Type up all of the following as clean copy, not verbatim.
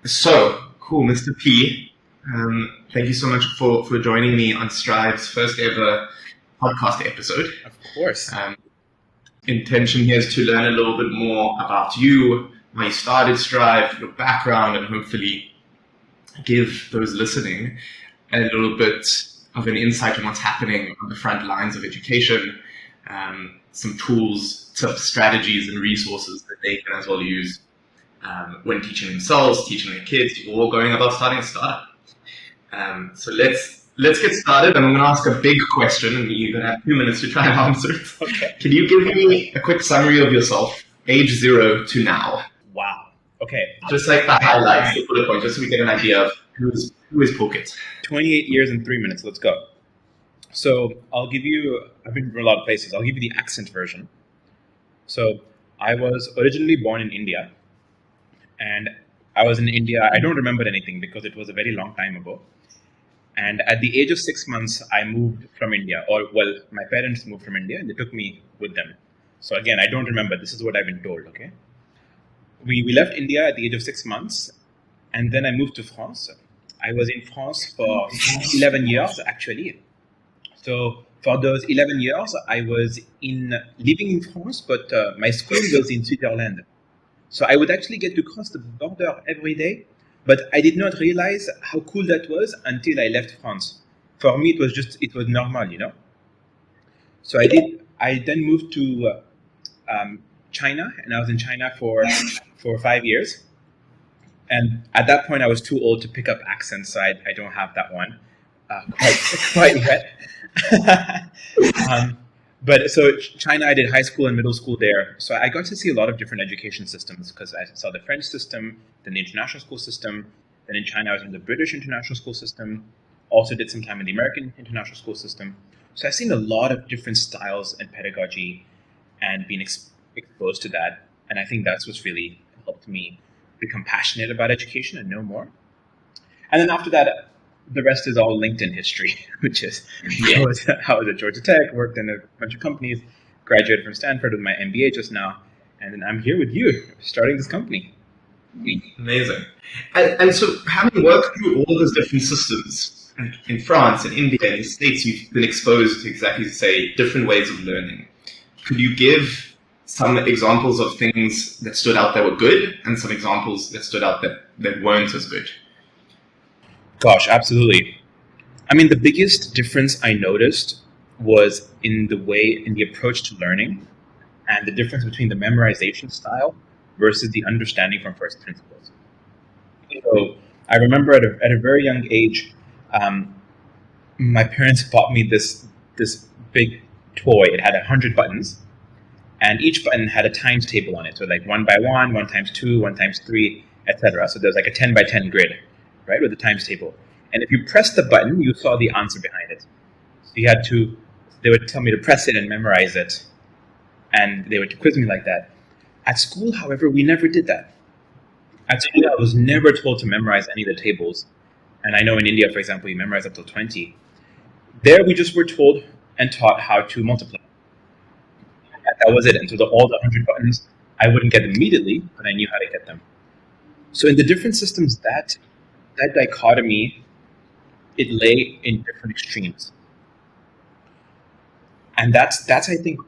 So, cool, Mr. P. Thank you so much for joining me on Strive's first ever podcast episode. Of course. Intention here is to learn a little bit more about you, why you started Strive, your background, and hopefully give those listening a little bit of an insight on what's happening on the front lines of education, some tools, tips, strategies, and resources that they can as well use when teaching themselves, teaching their kids, or going about starting a startup. So let's get started. I'm going to ask a big question, and you're going to have 2 minutes to try and answer it. Okay. Can you give me a quick summary of yourself, age 0 to now? Wow. Okay. Just like the highlights, the bullet points, just so we get an idea of who is Pulkit. 28 years and 3 minutes. Let's go. So I've been to a lot of places. I'll give you the accent version. So I was originally born in India. And I was in India. I don't remember anything because it was a very long time ago. And at the age of 6 months, I moved from India. My parents moved from India and they took me with them. So again, I don't remember. This is what I've been told, okay? We left India at the age of 6 months. And then I moved to France. I was in France for 11 years, actually. So for those 11 years, I was living in France, but my school was in Switzerland. So I would actually get to cross the border every day, but I did not realize how cool that was until I left France. For me, it was normal, you know. So I then moved to China, and I was in China for 5 years. And at that point, I was too old to pick up accents, so I don't have that one quite yet. But so China, I did high school and middle school there. So I got to see a lot of different education systems because I saw the French system, then the international school system. Then in China, I was in the British international school system. Also did some time in the American international school system. So I've seen a lot of different styles and pedagogy and been exposed to that. And I think that's what's really helped me become passionate about education and know more. And then after that, the rest is all LinkedIn history, which is I was at Georgia Tech, worked in a bunch of companies, graduated from Stanford with my MBA just now, and then I'm here with you, starting this company. Amazing. And so having worked through all those different systems in France and India and the States, you've been exposed to exactly, say, different ways of learning. Could you give some examples of things that stood out that were good and some examples that stood out that weren't as good? Gosh, absolutely. I mean, the biggest difference I noticed was in the approach to learning and the difference between the memorization style versus the understanding from first principles. So I remember at a very young age, my parents bought me this big toy. It had 100 buttons, and each button had a times table on it. So like 1 by 1, 1 times 2, 1 times 3, etc. So there's like a 10 by 10 grid, right, with the times table. And if you press the button, you saw the answer behind it. So they would tell me to press it and memorize it. And they would quiz me like that. At school, however, we never did that. At school, I was never told to memorize any of the tables. And I know in India, for example, you memorize up to 20. There, we just were told and taught how to multiply. And that was it. And so all the 100 buttons, I wouldn't get them immediately, but I knew how to get them. So in the different systems, that dichotomy, it lay in different extremes. And that's I think,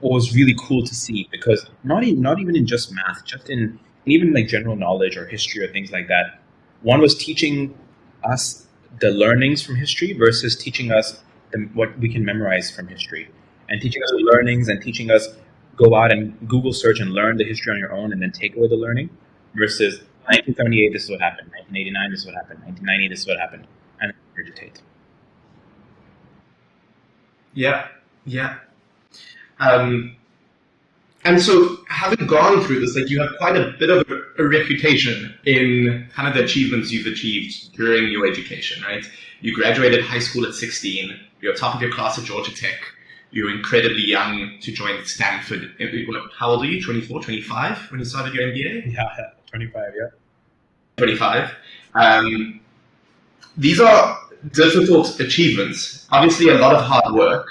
what was really cool to see, because not even in just math, just in even like general knowledge or history or things like that. One was teaching us the learnings from history versus teaching us what we can memorize from history, and teaching us the learnings and teaching us go out and Google search and learn the history on your own and then take away the learning, versus 1978, this is what happened. 1989, this is what happened. 1990, this is what happened. And regurgitate. Yeah. And so having gone through this, like you have quite a bit of a reputation in kind of the achievements you've achieved during your education, right? You graduated high school at 16. You're top of your class at Georgia Tech. You're incredibly young to join Stanford. How old are you? 24, 25 when you started your MBA? Yeah, 25, yeah. 25. These are difficult achievements. Obviously, a lot of hard work.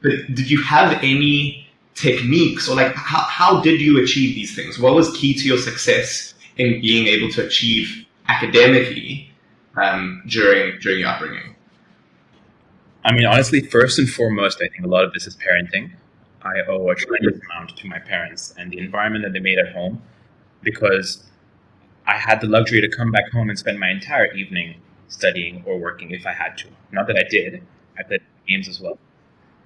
But did you have any techniques, or like how did you achieve these things? What was key to your success in being able to achieve academically during your upbringing? I mean, honestly, first and foremost, I think a lot of this is parenting. I owe a tremendous amount to my parents and the environment that they made at home, because I had the luxury to come back home and spend my entire evening studying or working if I had to. Not that I did. I played games as well.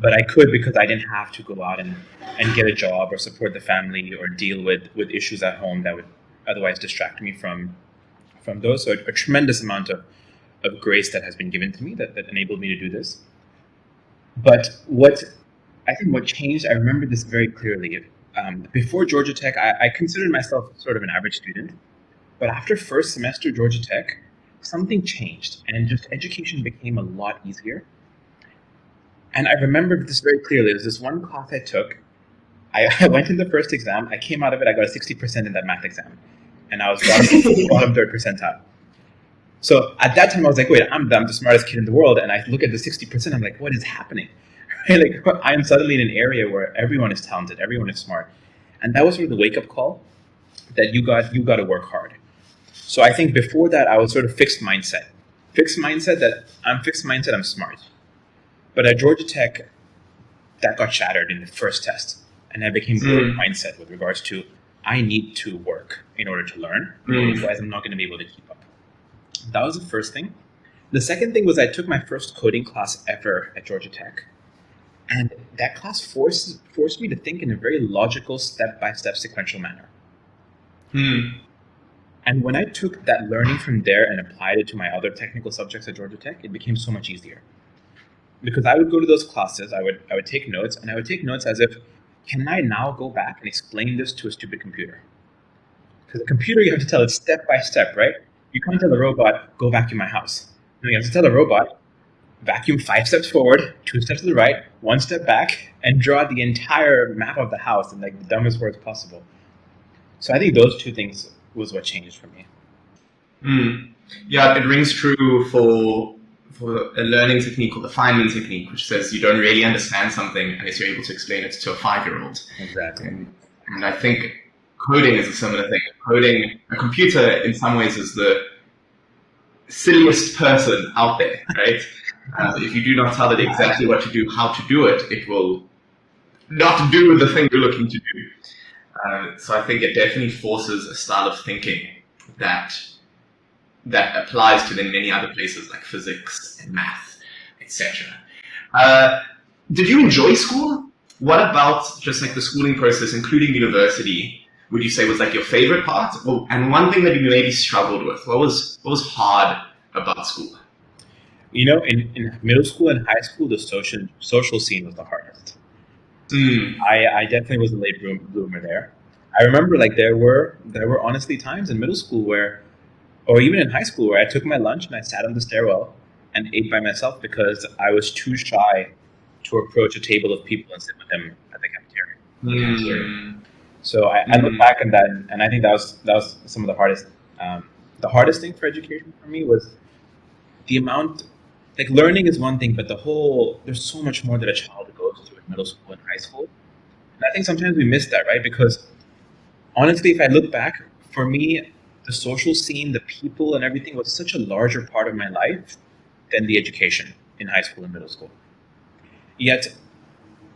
But I could, because I didn't have to go out and get a job or support the family or deal with issues at home that would otherwise distract me from those. So a tremendous amount of grace that has been given to me that enabled me to do this. But what changed, I remember this very clearly. Before Georgia Tech, I considered myself sort of an average student. But after first semester Georgia Tech, something changed, and just education became a lot easier. And I remember this very clearly. There was this one class I took. I went in the first exam. I came out of it. I got a 60% in that math exam. And I was bottom third percentile. So at that time, I was like, wait, I'm the smartest kid in the world. And I look at the 60%. I'm like, what is happening? Right? Like, I am suddenly in an area where everyone is talented. Everyone is smart. And that was sort of the wake-up call that you got to work hard. So I think before that, I was sort of fixed mindset. I'm smart. But at Georgia Tech, that got shattered in the first test. And I became growth mindset with regards to, I need to work in order to learn. Otherwise, I'm not going to be able to keep up. That was the first thing. The second thing was I took my first coding class ever at Georgia Tech. And that class forced me to think in a very logical, step-by-step sequential manner. And when I took that learning from there and applied it to my other technical subjects at Georgia Tech, it became so much easier. Because I would go to those classes, I would take notes, and I would take notes as if, can I now go back and explain this to a stupid computer? Because a computer, you have to tell it step by step, right? You can't tell a robot, go vacuum my house. No, you have to tell a robot, vacuum 5 steps forward, 2 steps to the right, 1 step back, and draw the entire map of the house in like the dumbest words possible. So I think those two things was what changed for me. Yeah, it rings true for a learning technique called the Feynman technique, which says you don't really understand something unless you're able to explain it to a 5-year-old. Exactly. And I think coding is a similar thing. Coding, a computer in some ways is the silliest person out there, right? If you do not tell it exactly what to do, how to do it, it will not do the thing you're looking to do. So I think it definitely forces a style of thinking that applies to then many other places like physics and math, etc. Did you enjoy school? What about just like the schooling process, including university, would you say was like your favorite part? And one thing that you maybe struggled with, what was hard about school? You know, in middle school and high school, the social scene was the hardest. I definitely was a late bloomer there. I remember like there were honestly times in middle school or even in high school, where I took my lunch and I sat on the stairwell and ate by myself because I was too shy to approach a table of people and sit with them at the cafeteria. So I look back on that, and I think that was some of the hardest. The hardest thing for education for me was the amount. Like learning is one thing, but there's so much more that a child goes through in middle school and high school. And I think sometimes we miss that, right? Because honestly, if I look back, for me, the social scene, the people and everything was such a larger part of my life than the education in high school and middle school. Yet,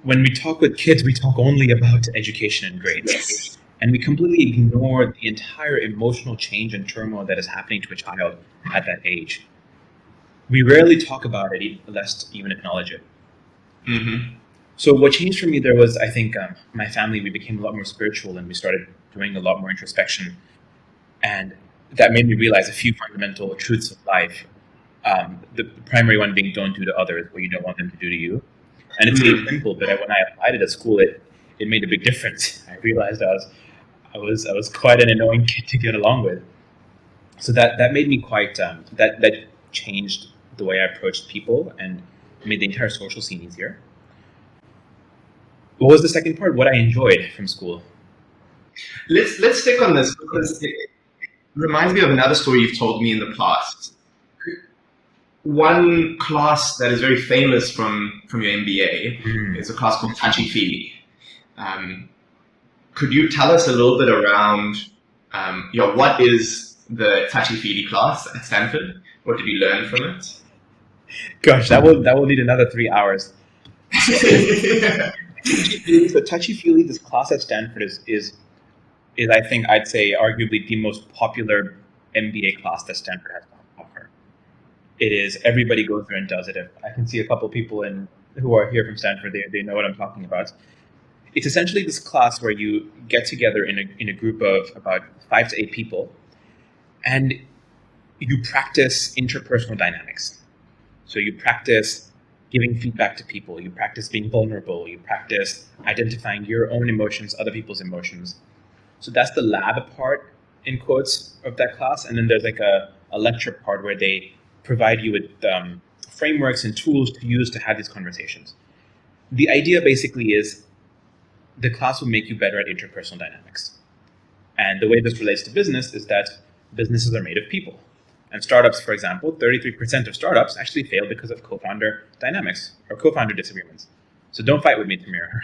when we talk with kids, we talk only about education and grades. Yes. And we completely ignore the entire emotional change and turmoil that is happening to a child at that age. We rarely talk about it, lest even acknowledge it. So what changed for me there was, I think, my family, we became a lot more spiritual and we started doing a lot more introspection. And that made me realize a few fundamental truths of life. The primary one being don't do to others what you don't want them to do to you. And it seemed simple, but when I applied it at school, it made a big difference. I realized I was quite an annoying kid to get along with. So that made me quite, that changed the way I approached people and made the entire social scene easier. What was the second part? What I enjoyed from school? Let's stick on this because it reminds me of another story you've told me in the past. One class that is very famous from your MBA is a class called Touchy Feely. Could you tell us a little bit around what is the touchy-feely class at Stanford? What did you learn from it? Gosh, that will need another 3 hours. So touchy-feely, this class at Stanford is I think I'd say arguably the most popular MBA class that Stanford has to offer. It is, everybody goes there and does it. I can see a couple people who are here from Stanford, they know what I'm talking about. It's essentially this class where you get together in a group of about 5 to 8 people, and you practice interpersonal dynamics. So you practice giving feedback to people, you practice being vulnerable, you practice identifying your own emotions, other people's emotions. So that's the lab part, in quotes, of that class. And then there's like a lecture part where they provide you with frameworks and tools to use to have these conversations. The idea basically is the class will make you better at interpersonal dynamics. And the way this relates to business is that businesses are made of people. And startups, for example, 33% of startups actually fail because of co-founder dynamics or co-founder disagreements. So don't fight with me, Tamir.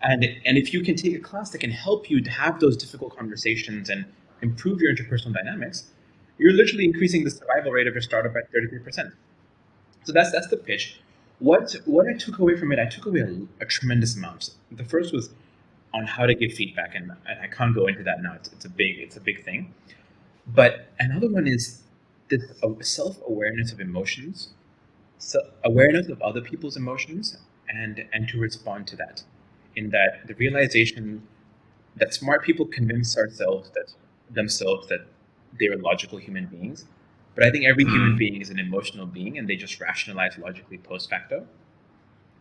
And if you can take a class that can help you to have those difficult conversations and improve your interpersonal dynamics, you're literally increasing the survival rate of your startup by 33%. So that's the pitch. What I took away from it, I took away a tremendous amount. The first was on how to give feedback, and I can't go into that now. It's a big thing. But another one is this self-awareness of emotions, so awareness of other people's emotions, and to respond to that. In that, the realization that smart people convince themselves that they're logical human beings. But I think every human being is an emotional being, and they just rationalize logically post facto.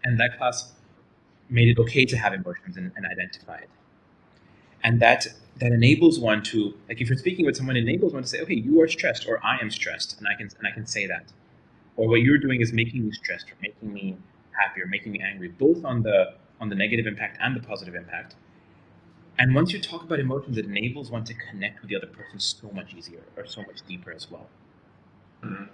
And that class made it okay to have emotions and identify it. And that enables one to, like, if you're speaking with someone, it enables one to say, okay, you are stressed, or I am stressed, and I can say that. Or what you're doing is making me stressed, or making me happy, or making me angry, both on the negative impact and the positive impact. And once you talk about emotions, it enables one to connect with the other person so much easier, or so much deeper as well. Mm-hmm.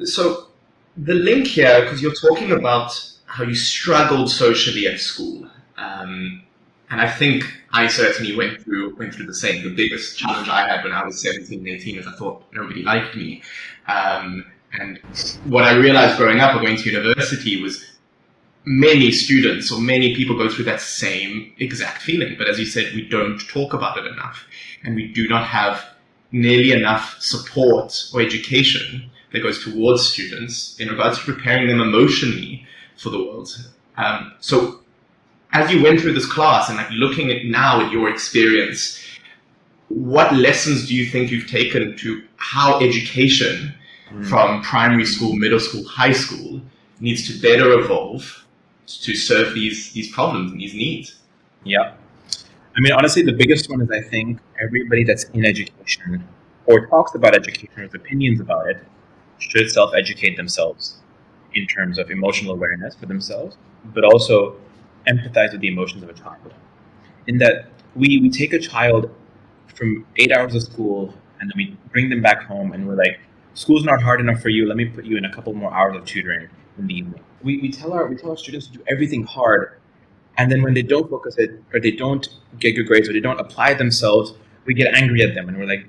So the link here, because you're talking about how you struggled socially at school, and I think I certainly went through the same. The biggest challenge I had when I was 17 and 18 is I thought nobody liked me. And what I realized growing up or going to university was many students or many people go through that same exact feeling. But as you said, we don't talk about it enough, and we do not have nearly enough support or education that goes towards students in regards to preparing them emotionally for the world. So as you went through this class and like looking at now at your experience, what lessons do you think you've taken to how education from primary school, middle school, high school needs to better evolve to serve these problems and these needs? Yeah. I mean, honestly, the biggest one is I think everybody that's in education or talks about education or has opinions about it should self-educate themselves in terms of emotional awareness for themselves, but also empathize with the emotions of a child. In that we take a child from 8 hours of school and then we bring them back home and we're like, school's not hard enough for you, let me put you in a couple more hours of tutoring in the evening. We tell our students to do everything hard, and then when they don't focus it, or they don't get good grades, or they don't apply themselves, we get angry at them and we're like,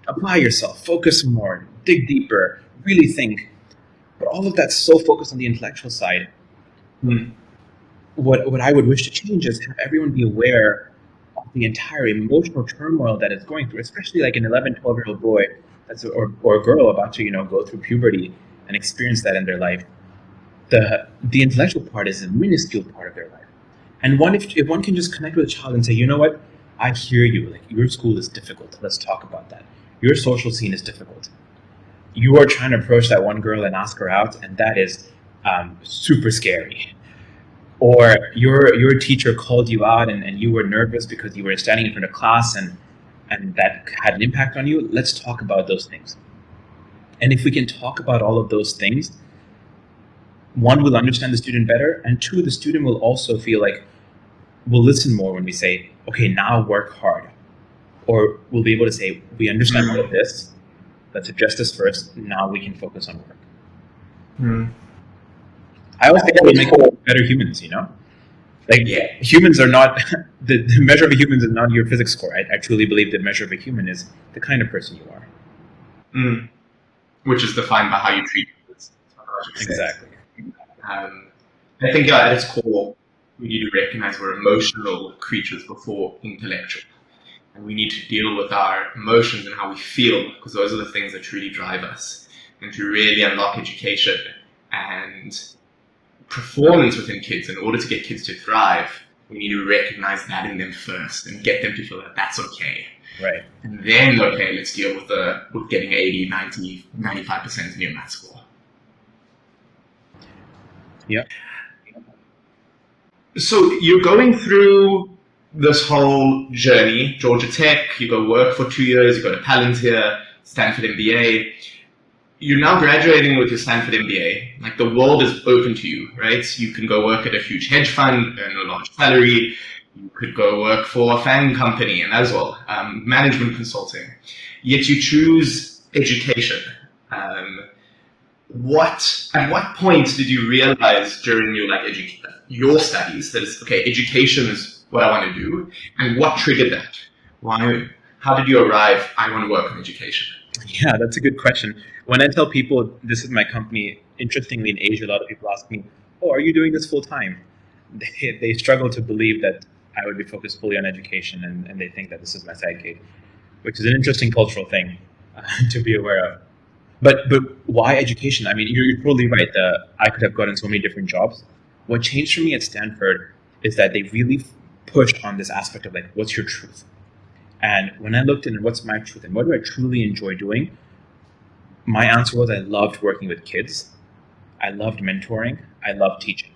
apply yourself, focus more, dig deeper, really think. But all of that's so focused on the intellectual side. What I would wish to change is have everyone be aware of the entire emotional turmoil that it's going through, especially like an 11, 12-year-old boy or a girl about to go through puberty and experience that in their life. The intellectual part is a minuscule part of their life. And if one can just connect with a child and say, you know what, I hear you, like your school is difficult, let's talk about that. Your social scene is difficult. You are trying to approach that one girl and ask her out, and that is super scary. Or your teacher called you out and you were nervous because you were standing in front of class and that had an impact on you. Let's talk about those things. And if we can talk about all of those things, one, will understand the student better, and two, the student will also feel like we'll listen more when we say, okay, now work hard. Or we'll be able to say, we understand all of this, let's address this first, now we can focus on work. I always think it will make better humans, Like Yeah. humans are not the measure of a human is not your physics score. I truly believe the measure of a human is the kind of person you are. Which is defined by how you treat others. Exactly. I think at its core, we need to recognize we're emotional creatures before intellectual. And we need to deal with our emotions and how we feel, because those are the things that truly drive us. And to really unlock education and performance within kids, in order to get kids to thrive, we need to recognize that in them first and get them to feel that that's okay. Right. And then, okay, let's deal with getting 80, 90, 95% in your math score. Yeah. So you're going through this whole journey, Georgia Tech, you go work for 2 years, you go to Palantir, Stanford MBA. You're now graduating with your Stanford MBA. Like, the world is open to you, right? You can go work at a huge hedge fund, earn a large salary. You could go work for a FANG company and as well, management consulting. Yet you choose education. At what point did you realize during your studies that it's okay, education is what I want to do, and what triggered that? How did you arrive? I want to work on education. Yeah, that's a good question. When I tell people this is my company, interestingly in Asia, a lot of people ask me, "Oh, are you doing this full time?" They struggle to believe that I would be focused fully on education, and they think that this is my side gig, which is an interesting cultural thing to be aware of. But why education? I mean, you're totally right. I could have gotten so many different jobs. What changed for me at Stanford is that they really pushed on this aspect of like, what's your truth? And when I looked into what's my truth and what do I truly enjoy doing, my answer was I loved working with kids. I loved mentoring. I loved teaching.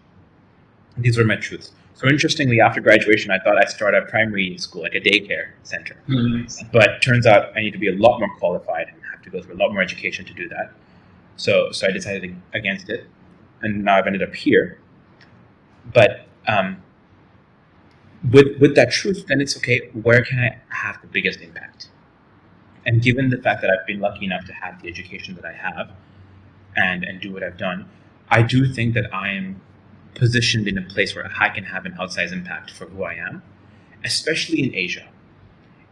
These were my truths. So interestingly, after graduation, I thought I'd start a primary school, like a daycare center. Mm-hmm. But turns out I need to be a lot more qualified and have to go through a lot more education to do that. So I decided against it. And now I've ended up here. But with that truth, then it's okay, where can I have the biggest impact? And given the fact that I've been lucky enough to have the education that I have and do what I've done, I do think that I am positioned in a place where I can have an outsized impact for who I am, especially in Asia.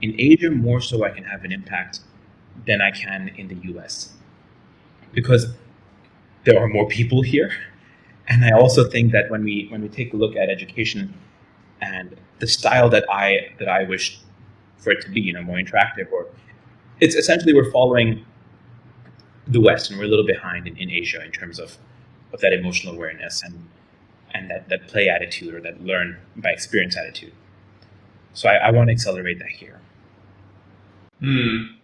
In Asia, more so I can have an impact than I can in the US, because there are more people here. And I also think that when we take a look at education and the style that I wish for it to be, more interactive, or it's essentially we're following the West and we're a little behind in Asia in terms of that emotional awareness and that play attitude, or that learn by experience attitude. So I want to accelerate that here. And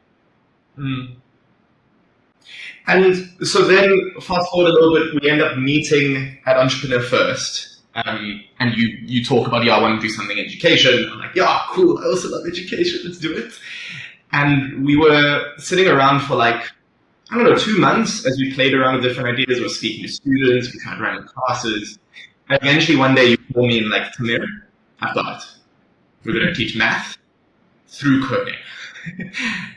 so then, fast forward a little bit, we end up meeting at Entrepreneur First. And you talk about, I want to do something in education. I'm like, yeah, cool, I also love education, let's do it. And we were sitting around for 2 months as we played around with different ideas. We were speaking to students, we tried running classes. And eventually one day you call me and Tamir, I've got it. We're going to teach math through coding.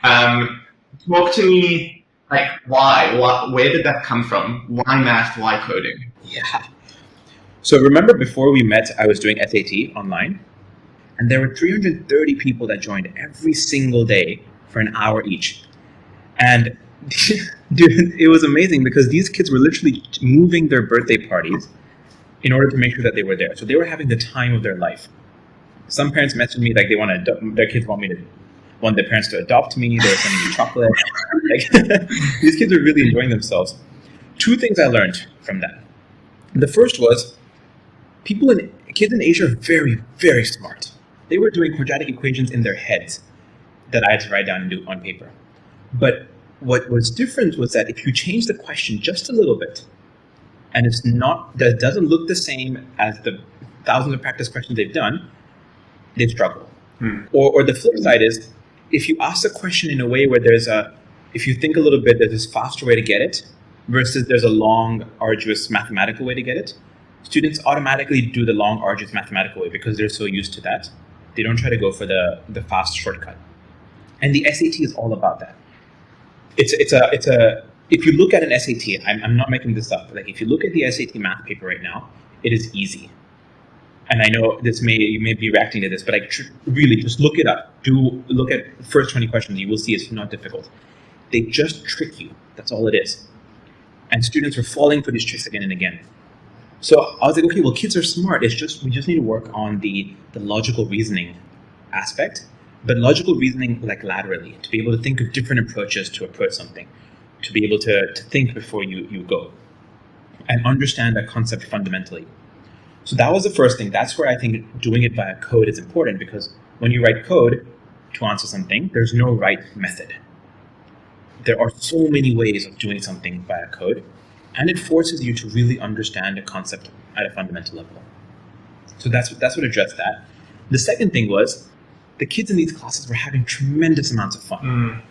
Talk to me, why? Where did that come from? Why math? Why coding? Yeah. So remember before we met, I was doing SAT online, and there were 330 people that joined every single day for an hour each. And dude, it was amazing because these kids were literally moving their birthday parties in order to make sure that they were there. So they were having the time of their life. Some parents messaged me like their kids want their parents to adopt me. They were sending me chocolate. These kids were really enjoying themselves. 2 things I learned from that. The first was kids in Asia are very, very smart. They were doing quadratic equations in their heads that I had to write down and do on paper. But what was different was that if you change the question just a little bit, and that doesn't look the same as the thousands of practice questions they've done, they struggle. Or the flip side is, if you ask a question in a way where if you think a little bit, there's this faster way to get it, versus there's a long, arduous mathematical way to get it, students automatically do the long, arduous mathematical way because they're so used to that. They don't try to go for the fast shortcut. And the SAT is all about that. If you look at an SAT, I'm not making this up. If you look at the SAT math paper right now, it is easy. and I know you may be reacting to this, but really just look it up. Do look at the first 20 questions. You will see it's not difficult. They just trick you. That's all it is. And students are falling for these tricks again and again. So I was like, okay, well, kids are smart. We just need to work on the logical reasoning aspect, but logical reasoning like laterally, to be able to think of different approaches to approach something, to be able to think before you go, and understand that concept fundamentally. So that was the first thing. That's where I think doing it via code is important, because when you write code to answer something, there's no right method. There are so many ways of doing something via code, and it forces you to really understand a concept at a fundamental level. So that's what addressed that. The second thing was the kids in these classes were having tremendous amounts of fun.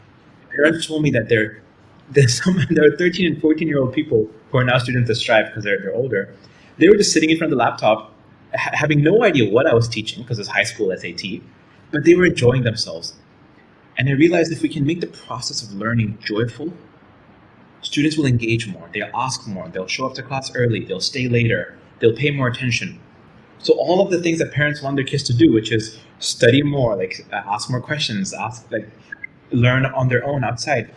Parents told me that there are 13 and 14-year-old people who are now students at Strive because they're older. They were just sitting in front of the laptop, having no idea what I was teaching because it's high school SAT, but they were enjoying themselves. And I realized if we can make the process of learning joyful, students will engage more, they'll ask more, they'll show up to class early, they'll stay later, they'll pay more attention. So all of the things that parents want their kids to do, which is study more, ask more questions, learn on their own outside,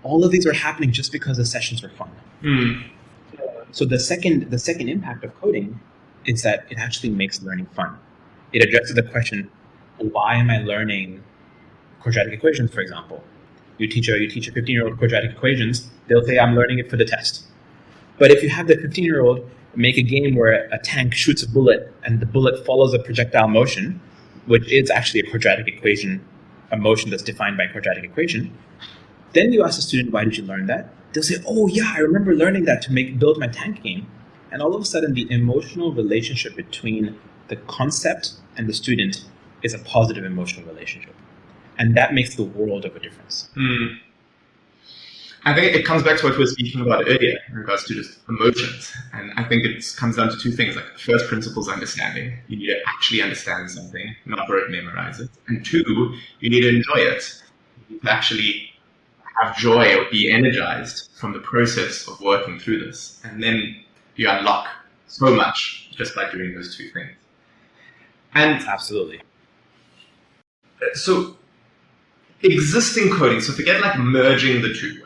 all of these are happening just because the sessions were fun. So the second impact of coding is that it actually makes learning fun. It addresses the question, why am I learning quadratic equations, for example? You teach a 15-year-old quadratic equations, they'll say, I'm learning it for the test. But if you have the 15-year-old make a game where a tank shoots a bullet and the bullet follows a projectile motion, which is actually a quadratic equation, a motion that's defined by a quadratic equation, then you ask the student, why did you learn that? They'll say, oh yeah, I remember learning that to build my tank game. And all of a sudden, the emotional relationship between the concept and the student is a positive emotional relationship. And that makes the world of a difference. I think it comes back to what we were speaking about earlier in regards to just emotions. And I think it comes down to two things. Like, the first principle is understanding. You need to actually understand something, not memorize it. And two, you need to enjoy it. You need to actually have joy or be energized from the process of working through this. And then you unlock so much just by doing those two things. And absolutely. So existing coding, so forget like merging the two,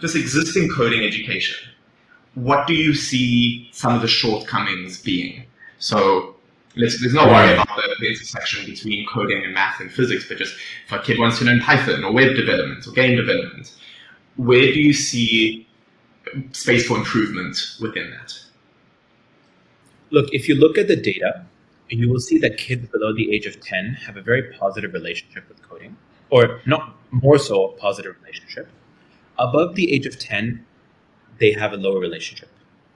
just existing coding education, what do you see some of the shortcomings being? So let's not worry about the intersection between coding and math and physics, but just if a kid wants to learn Python or web development or game development, where do you see space for improvement within that? Look, if you look at the data, you will see that kids below the age of 10 have a very positive relationship with coding, or not more so a positive relationship. Above the age of 10, they have a lower relationship,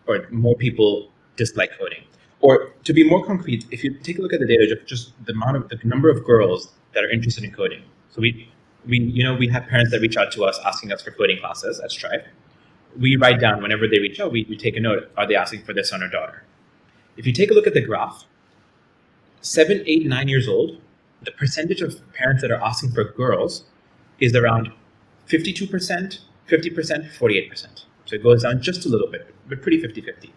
or more people dislike coding. Or to be more concrete, if you take a look at the data, just the number of girls that are interested in coding. So we have parents that reach out to us asking us for coding classes at Strive. We write down whenever they reach out, we take a note. Are they asking for their son or daughter? If you take a look at the graph, 7, 8, 9 years old, the percentage of parents that are asking for girls is around 52%, 50%, 48%. So it goes down just a little bit, but pretty 50-50.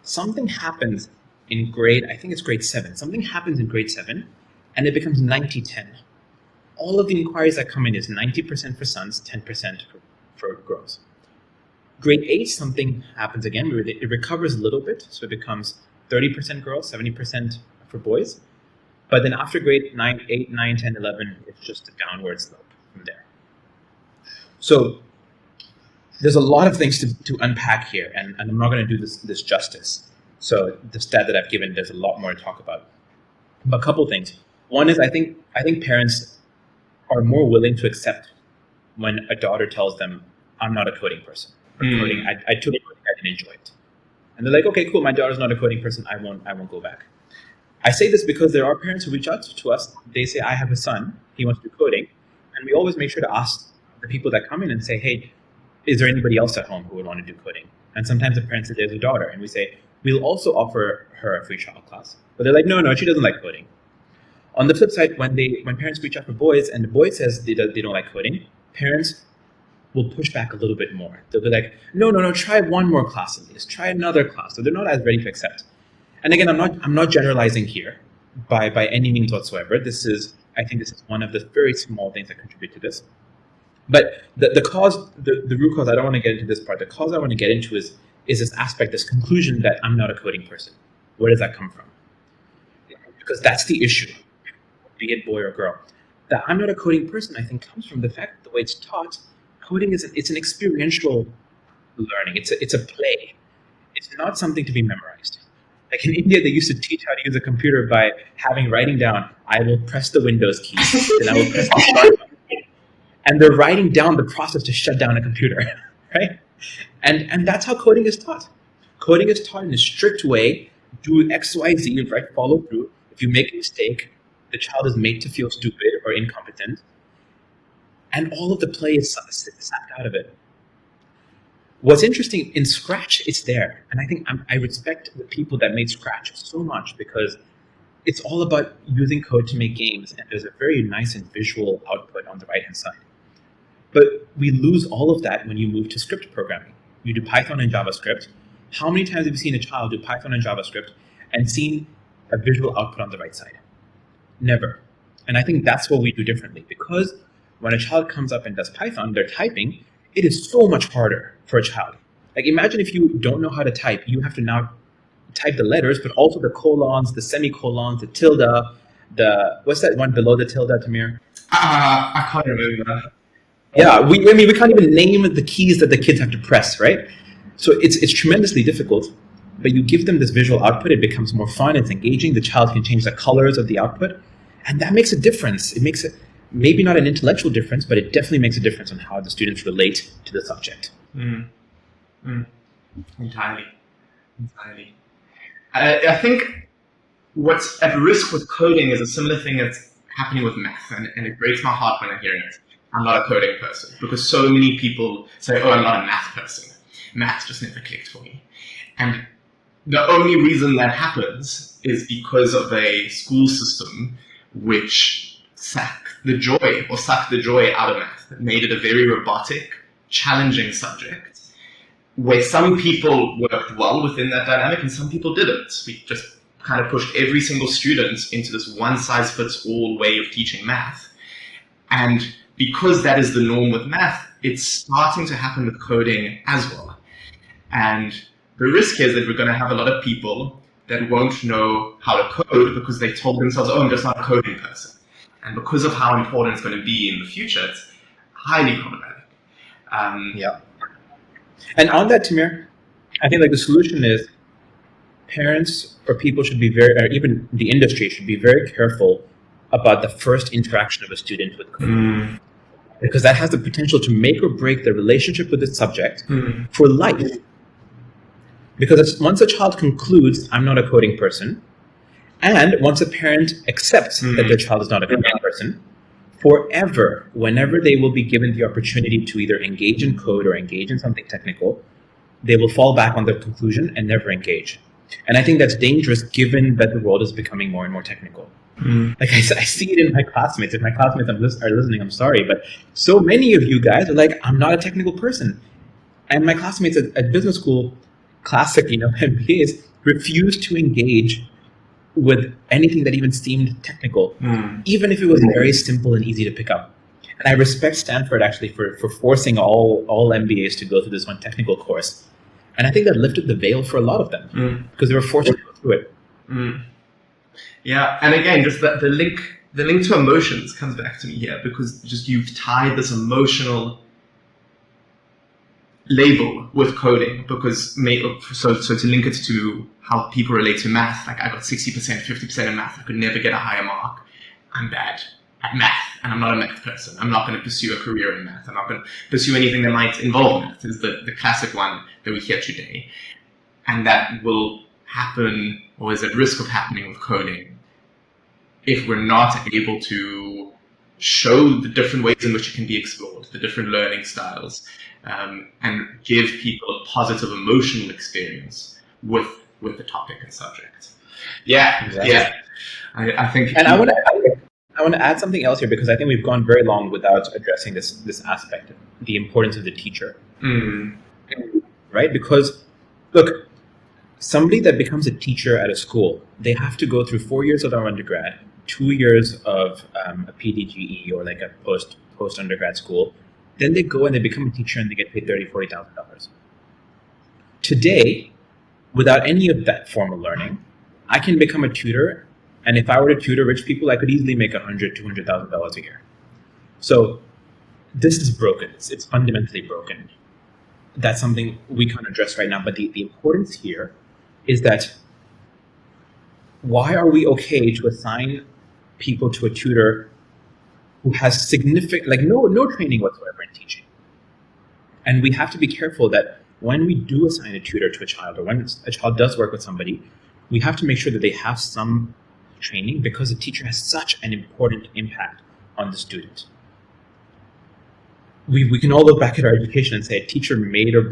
Something happens in grade 7. Something happens in grade 7, and it becomes 90-10. All of the inquiries that come in is 90% for sons, 10% for girls. Grade 8, something happens again. It recovers a little bit, so it becomes 30% girls, 70% for boys. But then after grade 9, 8, 9, 10, 11, it's just a downward slope from there. So there's a lot of things to unpack here, and I'm not going to do this justice. So the stat that I've given, there's a lot more to talk about. But a couple things. One is I think parents are more willing to accept when a daughter tells them, I'm not a coding person. Or coding, I took it, I didn't enjoy it. And they're like, okay, cool, my daughter's not a coding person, I won't go back. I say this because there are parents who reach out to us, they say, I have a son, he wants to do coding, and we always make sure to ask the people that come in and say, hey, is there anybody else at home who would want to do coding? And sometimes the parents say there's a daughter, and we say, we'll also offer her a free trial class. But they're like, no, she doesn't like coding. On the flip side, when parents reach out for boys, and the boy says they don't like coding, parents will push back a little bit more. They'll be like, no, try one more class at least, try another class. So they're not as ready to accept. And again, I'm not generalizing here by any means whatsoever. I think this is one of the very small things that contribute to this. But the root cause, I don't want to get into this part. The cause I want to get into is this aspect, this conclusion that I'm not a coding person. Where does that come from? Because that's the issue, be it boy or girl. That I'm not a coding person, I think, comes from the fact that the way it's taught, coding it's an experiential learning. It's a play. It's not something to be memorized. Like in India, they used to teach how to use a computer by writing down, I will press the Windows key, then I will press the start button. And they're writing down the process to shut down a computer, right? And that's how coding is taught. Coding is taught in a strict way, do X, Y, Z, right? Follow through. If you make a mistake, the child is made to feel stupid or incompetent. And all of the play is sapped out of it. What's interesting, in Scratch, it's there. And I think I respect the people that made Scratch so much because it's all about using code to make games. And there's a very nice and visual output on the right-hand side. But we lose all of that when you move to script programming. You do Python and JavaScript. How many times have you seen a child do Python and JavaScript and seen a visual output on the right side? Never. And I think that's what we do differently. Because when a child comes up and does Python, they're typing, it is so much harder for a child. Like imagine if you don't know how to type, you have to now type the letters, but also the colons, the semicolons, the tilde, what's that one below the tilde, Tamir? I can't remember that. Yeah, we can't even name the keys that the kids have to press, right? So it's tremendously difficult, but you give them this visual output, it becomes more fun, it's engaging, the child can change the colors of the output, and that makes a difference. It makes it maybe not an intellectual difference, but it definitely makes a difference on how the students relate to the subject. Entirely. I think what's at risk with coding is a similar thing that's happening with math, and it breaks my heart when I hear it. I'm not a coding person, because so many people say, oh, I'm not a math person. Math just never clicked for me. And the only reason that happens is because of a school system which sucked the joy out of math. It made it a very robotic, challenging subject, where some people worked well within that dynamic and some people didn't. We just kind of pushed every single student into this one-size-fits-all way of teaching math. And because that is the norm with math, it's starting to happen with coding as well. And the risk is that we're going to have a lot of people that won't know how to code because they told themselves, oh, I'm just not a coding person. And because of how important it's going to be in the future, it's highly problematic. Yeah. And on that, Tamir, I think like the solution is parents or people should be or even the industry should be very careful about the first interaction of a student with code. Because that has the potential to make or break the relationship with the subject for life. Because once a child concludes, I'm not a coding person, and once a parent accepts that their child is not a coding person, forever, whenever they will be given the opportunity to either engage in code or engage in something technical, they will fall back on their conclusion and never engage. And I think that's dangerous given that the world is becoming more and more technical. Like I see it in my classmates. If my classmates are listening, I'm sorry, but so many of you guys are like, I'm not a technical person. And my classmates at business school, classic, MBAs, refuse to engage with anything that even seemed technical, even if it was very simple and easy to pick up. And I respect Stanford actually for forcing all MBAs to go through this one technical course. And I think that lifted the veil for a lot of them because they were forced to go through it. Yeah, and again, just the link to emotions comes back to me here, because just you've tied this emotional label with coding, because so to link it to how people relate to math, like I got 60%, 50% in math, I could never get a higher mark. I'm bad at math, and I'm not a math person. I'm not going to pursue a career in math. I'm not going to pursue anything that might involve math, is the classic one that we hear today. And that will happen, or is at risk of happening with coding, if we're not able to show the different ways in which it can be explored, the different learning styles, and give people a positive emotional experience with the topic and subject. Yeah, exactly. Yeah. I think. And I want to add something else here, because I think we've gone very long without addressing this aspect, the importance of the teacher. Right? Because look, somebody that becomes a teacher at a school, they have to go through 4 years of their undergrad, 2 years of a PDGE or like a post undergrad school. Then they go and they become a teacher and they get paid $30,000-$40,000. Today, without any of that formal learning, I can become a tutor, and if I were to tutor rich people, I could easily make $100,000-$200,000 a year. So this is broken. It's fundamentally broken. That's something we can't address right now. But the importance here is that why are we okay to assign people to a tutor who has significant, like no training whatsoever in teaching? And we have to be careful that when we do assign a tutor to a child, or when a child does work with somebody, we have to make sure that they have some training, because the teacher has such an important impact on the student. We can all look back at our education and say a teacher made or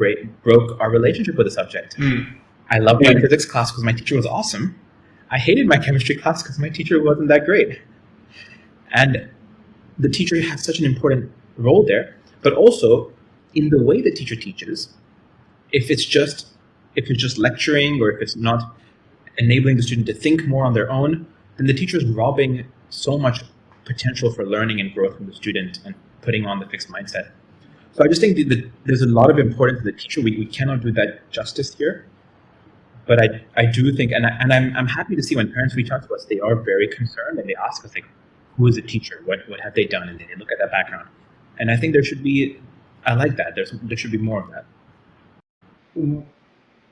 broke our relationship with the subject. I loved my physics class because my teacher was awesome. I hated my chemistry class because my teacher wasn't that great. And the teacher has such an important role there, but also in the way the teacher teaches. If it's just lecturing, or if it's not enabling the student to think more on their own, then the teacher is robbing so much potential for learning and growth from the student and putting on the fixed mindset. So I just think that there's a lot of importance to the teacher. We cannot do that justice here. But I do think, and I'm happy to see when parents reach out to us, they are very concerned and they ask us, like, who is a teacher? What have they done? And they look at that background. And I think there should be, I like that. There should be more of that.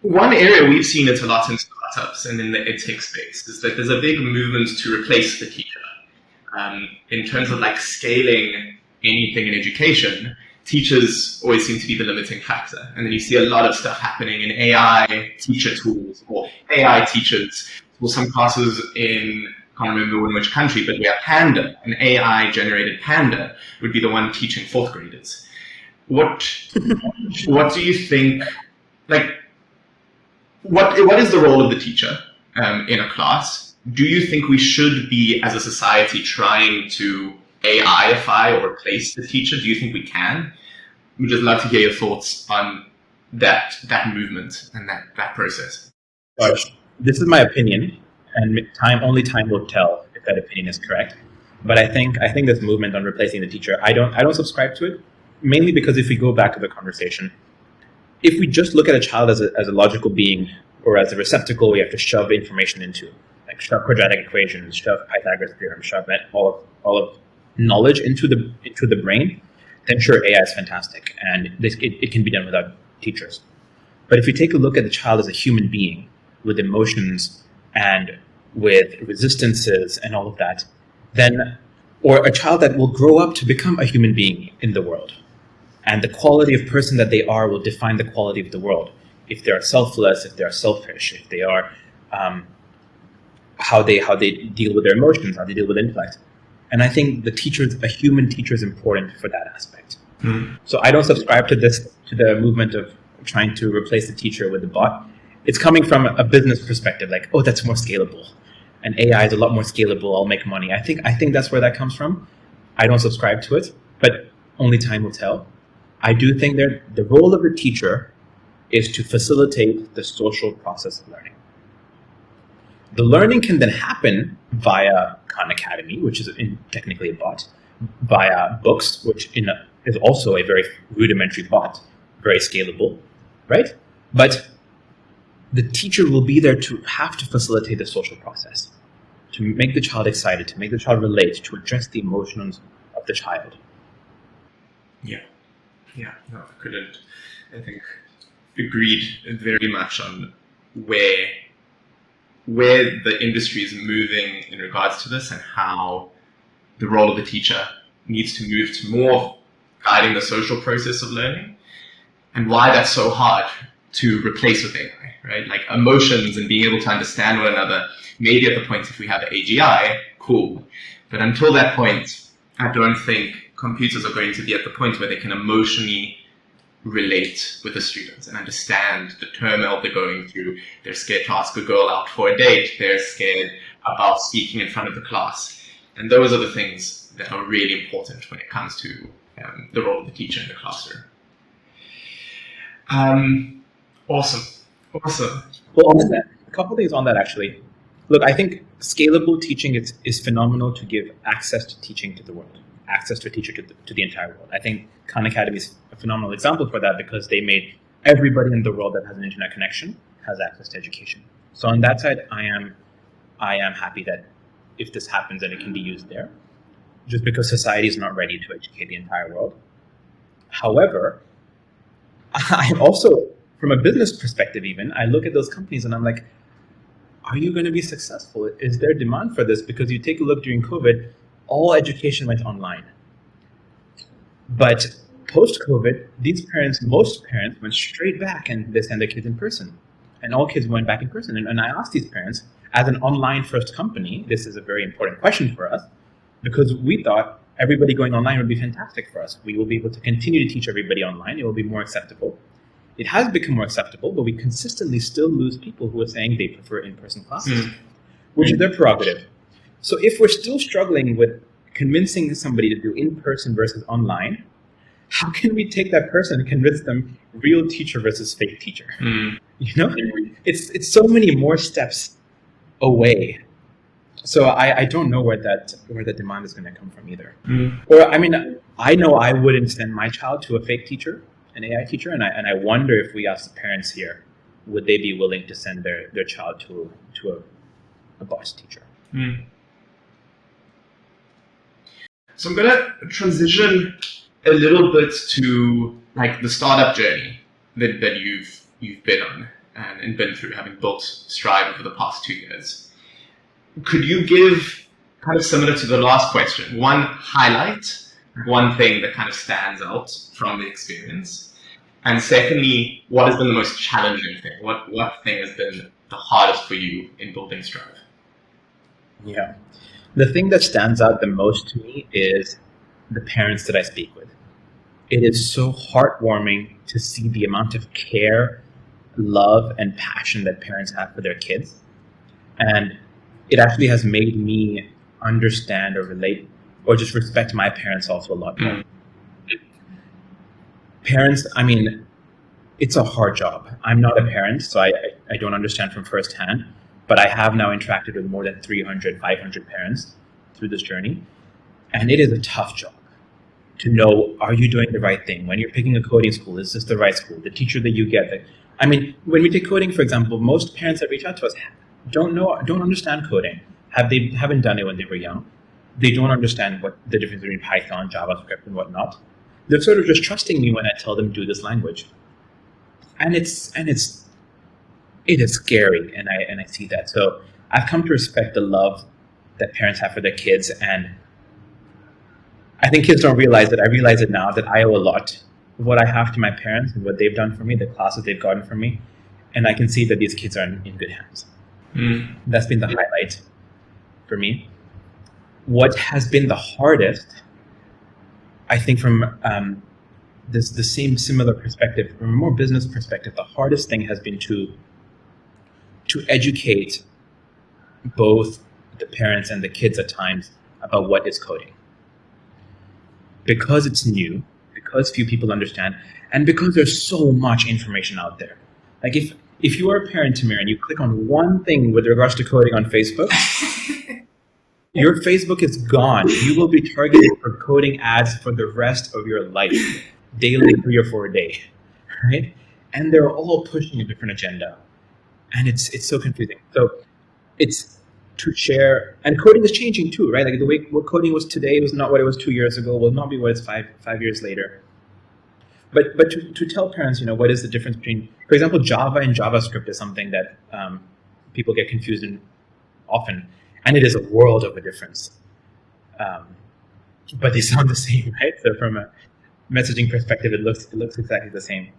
One area we've seen it a lot in startups and in the edtech space is that there's a big movement to replace the teacher. In terms of like scaling anything in education, teachers always seem to be the limiting factor. And then you see a lot of stuff happening in AI teacher tools, or AI teachers, or some classes in, I can't remember in which country, but where Panda, an AI generated Panda, would be the one teaching fourth graders. What do you think, like, what is the role of the teacher in a class? Do you think we should be, as a society, trying to AIify or replace the teacher? Do you think we can? We'd just love to hear your thoughts on that movement and that process. Gosh, this is my opinion, and only time will tell if that opinion is correct. But I think this movement on replacing the teacher, I don't subscribe to it, mainly because if we go back to the conversation, if we just look at a child as a logical being, or as a receptacle we have to shove information into, like shove quadratic equations, shove Pythagoras theorem, shove all of knowledge into the brain, then sure, AI is fantastic, and it can be done without teachers. But if you take a look at the child as a human being with emotions and with resistances and all of that, then, or a child that will grow up to become a human being in the world, and the quality of person that they are will define the quality of the world. If they are selfless, if they are selfish, if they are how they deal with their emotions, how they deal with intellect. And I think a human teacher is important for that aspect. So I don't subscribe to the movement of trying to replace the teacher with a bot. It's coming from a business perspective, like, oh, that's more scalable, and AI is a lot more scalable. I'll make money. I think that's where that comes from. I don't subscribe to it, but only time will tell. I do think that the role of the teacher is to facilitate the social process of learning. The learning can then happen via Khan Academy, which is technically a bot, via books, which is also a very rudimentary bot, very scalable, right? But the teacher will be there to have to facilitate the social process, to make the child excited, to make the child relate, to address the emotions of the child. Yeah, no, I couldn't, I think, agreed very much on where the industry is moving in regards to this, and how the role of the teacher needs to move to more guiding the social process of learning, and why that's so hard to replace with AI, right? Like emotions and being able to understand one another, maybe at the point if we have AGI, cool. But until that point, I don't think computers are going to be at the point where they can emotionally relate with the students and understand the turmoil they're going through. They're scared to ask a girl out for a date. They're scared about speaking in front of the class. And those are the things that are really important when it comes to the role of the teacher in the classroom. Awesome. Awesome. Well, on that, a couple things on that actually. Look, I think scalable teaching is phenomenal to give access to teaching to the world, access to a teacher to the entire world. I think Khan Academy is a phenomenal example for that because they made everybody in the world that has an internet connection has access to education. So on that side, I am happy that if this happens, that it can be used there, just because society is not ready to educate the entire world. However, I'm also, from a business perspective even, I look at those companies and I'm like, are you going to be successful? Is there demand for this? Because you take a look during COVID, all education went online. But post-COVID, most parents went straight back and they sent their kids in person. And all kids went back in person. And I asked these parents, as an online-first company, this is a very important question for us, because we thought everybody going online would be fantastic for us. We will be able to continue to teach everybody online. It will be more acceptable. It has become more acceptable, but we consistently still lose people who are saying they prefer in-person classes, which is their prerogative. So if we're still struggling with convincing somebody to do in-person versus online, how can we take that person and convince them real teacher versus fake teacher? You know, it's so many more steps away. So I don't know where the demand is going to come from either. Or I mean, I know I wouldn't send my child to a fake teacher, an AI teacher, and I wonder if we ask the parents here, would they be willing to send their child to a boss teacher? So I'm gonna transition a little bit to like the startup journey that you've been on and been through, having built Strive over the past 2 years. Could you give, kind of similar to the last question, one highlight, one thing that kind of stands out from the experience? And secondly, what has been the most challenging thing? What thing has been the hardest for you in building Strive? Yeah. The thing that stands out the most to me is the parents that I speak with. It is so heartwarming to see the amount of care, love, and passion that parents have for their kids. And it actually has made me understand or relate or just respect my parents also a lot more. Parents, I mean, it's a hard job. I'm not a parent, so I don't understand from firsthand, but I have now interacted with more than 300, 500 parents through this journey. And it is a tough job to know, are you doing the right thing? When you're picking a coding school, is this the right school? The teacher that you get. I mean, when we take coding, for example, most parents that reach out to us don't understand coding. Haven't done it when they were young. They don't understand what the difference between Python, JavaScript, and whatnot. They're sort of just trusting me when I tell them do this language. And it is scary, and I see that. So I've come to respect the love that parents have for their kids, and I think kids don't realize that. I realize it now that I owe a lot of what I have to my parents and what they've done for me, the classes they've gotten for me, and I can see that these kids are in good hands. That's been the highlight for me. What has been the hardest, I think, from the same similar perspective, from a more business perspective, the hardest thing has been to educate both the parents and the kids at times about what is coding. Because it's new, because few people understand, and because there's so much information out there. Like if you are a parent, Tamir, and you click on one thing with regards to coding on Facebook, your Facebook is gone. You will be targeted for coding ads for the rest of your life, daily, 3 or 4 a day, right? And they're all pushing a different agenda, and it's so confusing. So it's to share, and coding is changing too, right? Like the way what coding was today was not what it was 2 years ago. Will not be what it's five years later. But to tell parents, what is the difference between, for example, Java and JavaScript is something that people get confused in often. And it is a world of a difference. But they sound the same, right? So from a messaging perspective, it looks exactly the same.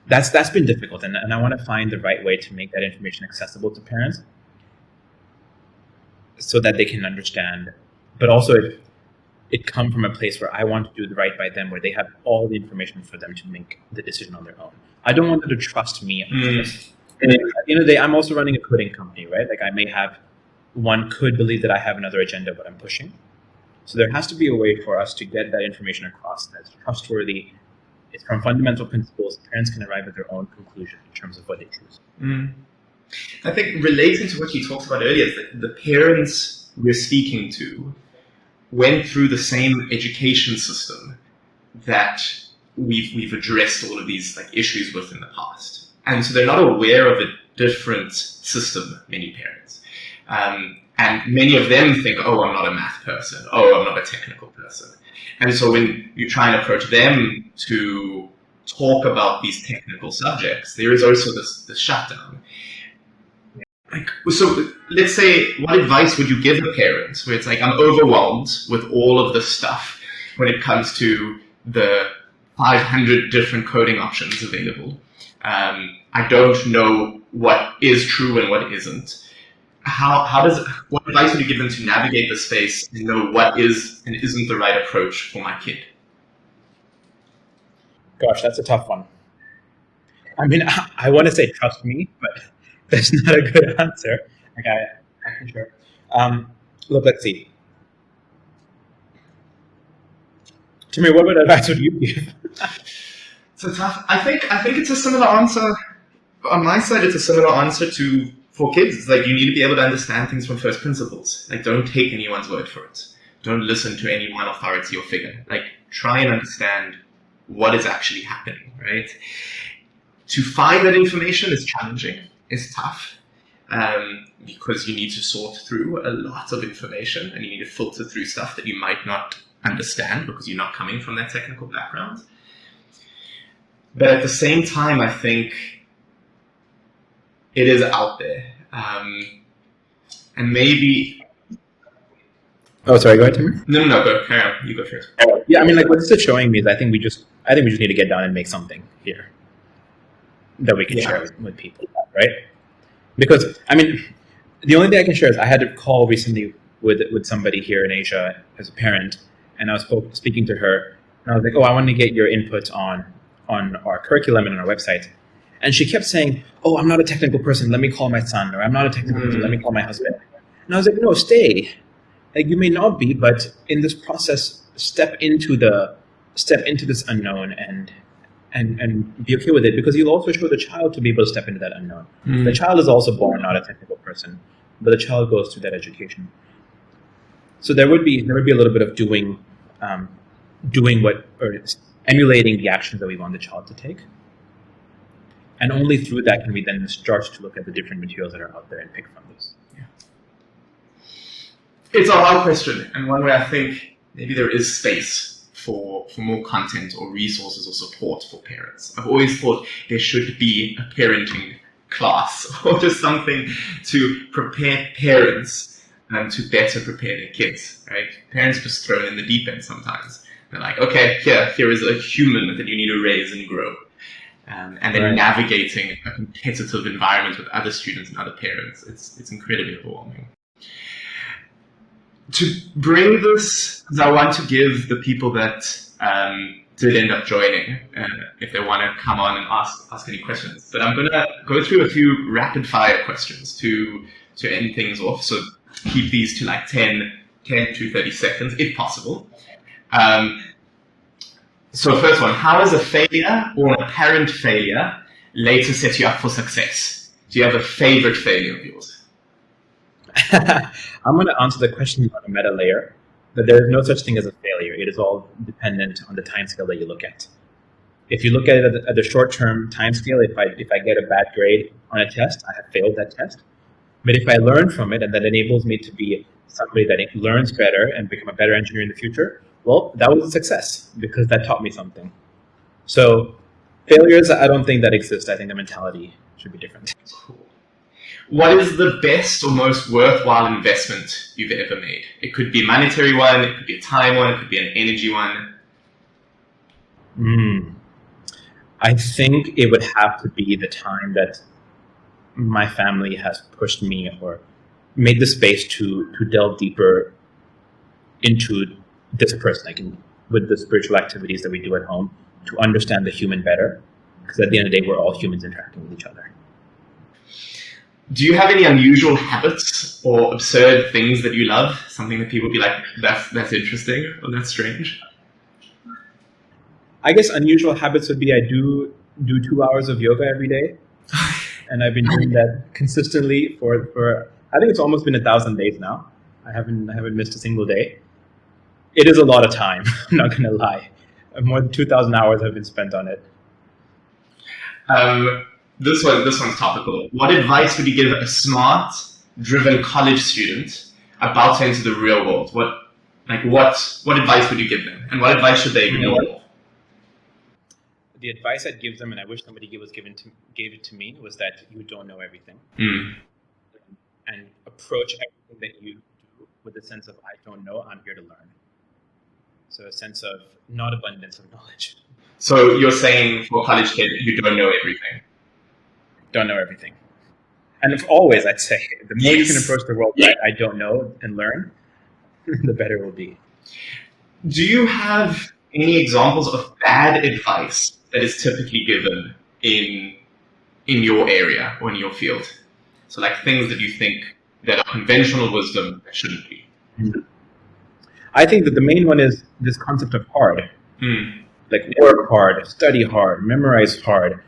That's been difficult, and I want to find the right way to make that information accessible to parents so that they can understand. But also it come from a place where I want to do the right by them, where they have all the information for them to make the decision on their own. I don't want them to trust me. And at the end of the day, I'm also running a coding company, right? Like one could believe that I have another agenda, but I'm pushing. So there has to be a way for us to get that information across that's trustworthy It's from fundamental principles. Parents can arrive at their own conclusion in terms of what they choose. I think relating to what you talked about earlier, is that the parents we're speaking to went through the same education system that we've addressed all of these like issues with in the past, and so they're not aware of a different system. Many parents, and many of them think, "Oh, I'm not a math person. Oh, I'm not a technical person." And so when you try and approach them to talk about these technical subjects, there is also this shutdown. Like, so let's say, what advice would you give a parent where it's like, I'm overwhelmed with all of this stuff when it comes to the 500 different coding options available. I don't know what is true and what isn't. What advice would you give them to navigate the space and know what is and isn't the right approach for my kid? Gosh, that's a tough one. I mean, I want to say trust me, but that's not a good answer. Okay, I'm sure. Look, let's see. Timmy, what advice would you give? So tough. I think it's a similar answer. On my side, it's a similar answer to for kids. It's like you need to be able to understand things from first principles. Like, don't take anyone's word for it. Don't listen to any one authority or figure. Like, try and understand what is actually happening, right? To find that information is challenging. It's tough. Because you need to sort through a lot of information and you need to filter through stuff that you might not understand because you're not coming from that technical background. But at the same time, I think it is out there. And maybe... Oh, sorry, go ahead, Timmy. No, go. Carry on. You go first. Yeah, I mean, like, what this is showing me is I think we just need to get down and make something here that we can share with people, right? Because, I mean, the only thing I can share is I had a call recently with somebody here in Asia as a parent, and I was speaking to her, and I was like, oh, I want to get your input on our curriculum and on our website. And she kept saying, oh, I'm not a technical person, let me call my son, or I'm not a technical person, let me call my husband. And I was like, no, stay. Like, you may not be, but in this process, step into this unknown and be okay with it, because you'll also show the child to be able to step into that unknown. The child is also born not a technical person, but the child goes through that education. So there would be a little bit of doing emulating the actions that we want the child to take. And only through that can we then start to look at the different materials that are out there and pick from those. Yeah. It's a hard question, and one where I think maybe there is space for more content or resources or support for parents. I've always thought there should be a parenting class or just something to prepare parents to better prepare their kids, right? Parents are just thrown in the deep end sometimes. They're like, okay, here is a human that you need to raise and grow. And then navigating a competitive environment with other students and other parents, it's incredibly overwhelming. To bring this, because I want to give the people that did end up joining, if they want to come on and ask any questions. But I'm going to go through a few rapid fire questions to end things off. So keep these to like 10 to 30 seconds, if possible. So first one, how has a failure or an apparent failure later set you up for success? Do you have a favorite failure of yours? I'm going to answer the question on a meta layer, that there is no such thing as a failure. It is all dependent on the time scale that you look at. If you look at it at the short-term time scale, if I get a bad grade on a test, I have failed that test. But if I learn from it and that enables me to be somebody that learns better and become a better engineer in the future, well, that was a success because that taught me something. So failures, I don't think that exist. I think the mentality should be different. Cool. What is the best or most worthwhile investment you've ever made? It could be a monetary one, it could be a time one, it could be an energy one. I think it would have to be the time that my family has pushed me or made the space to delve deeper into this person, like with the spiritual activities that we do at home, to understand the human better. Because at the end of the day, we're all humans interacting with each other. Do you have any unusual habits or absurd things that you love? Something that people be like, that's interesting or that's strange? I guess unusual habits would be I do 2 hours of yoga every day, and I've been doing that consistently for I think it's almost been 1,000 days now. I haven't missed a single day. It is a lot of time. I'm not gonna lie. More than 2,000 hours have been spent on it. This one's topical. What advice would you give a smart, driven college student about to enter the real world? What advice would you give them, and what advice should they ignore? The advice I'd give them, and I wish somebody gave it to me, was that you don't know everything, and approach everything that you do with a sense of I don't know, I'm here to learn. So a sense of not abundance of knowledge. So you're saying for a college kid, you don't know everything. Don't know everything. And if always, I'd say, the more you can approach the world that I don't know and learn, the better it will be. Do you have any examples of bad advice that is typically given in your area or in your field? So like things that you think that are conventional wisdom that shouldn't be. I think that the main one is this concept of hard. Like work hard, study hard, memorize hard.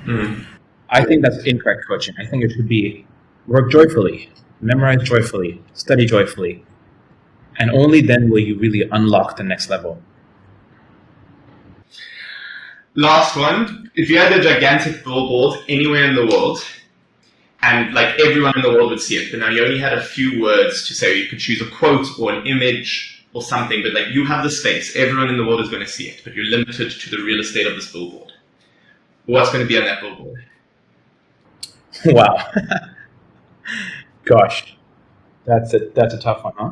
I think that's incorrect coaching. I think it should be work joyfully, memorize joyfully, study joyfully. And only then will you really unlock the next level. Last one. If you had a gigantic billboard anywhere in the world, and like everyone in the world would see it, but now you only had a few words to say, you could choose a quote or an image or something, but like you have the space, everyone in the world is going to see it, but you're limited to the real estate of this billboard. What's going to be on that billboard? Wow. Gosh. That's a tough one, huh?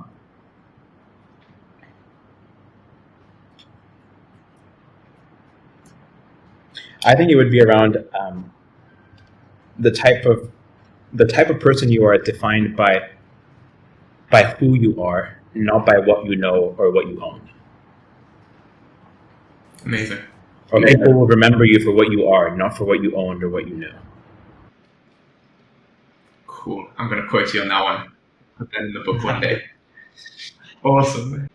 I think it would be around the type of person you are defined by who you are, not by what you know or what you own. Amazing. Or people will remember you for what you are, not for what you owned or what you know. Cool. I'm going to quote you on that one. Put that in the book one day. Awesome.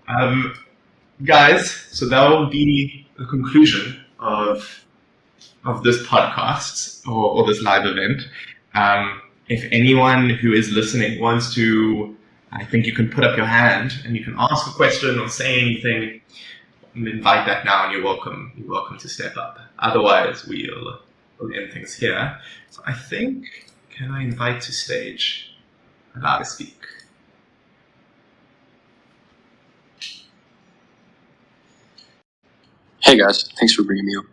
Guys, so that will be the conclusion of this podcast or this live event. If anyone who is listening wants to, I think you can put up your hand and you can ask a question or say anything. Invite that now, and you're welcome. You're welcome to step up. Otherwise, we'll end things here. So I think, can I invite to stage? Allow to speak. Hey guys, thanks for bringing me up.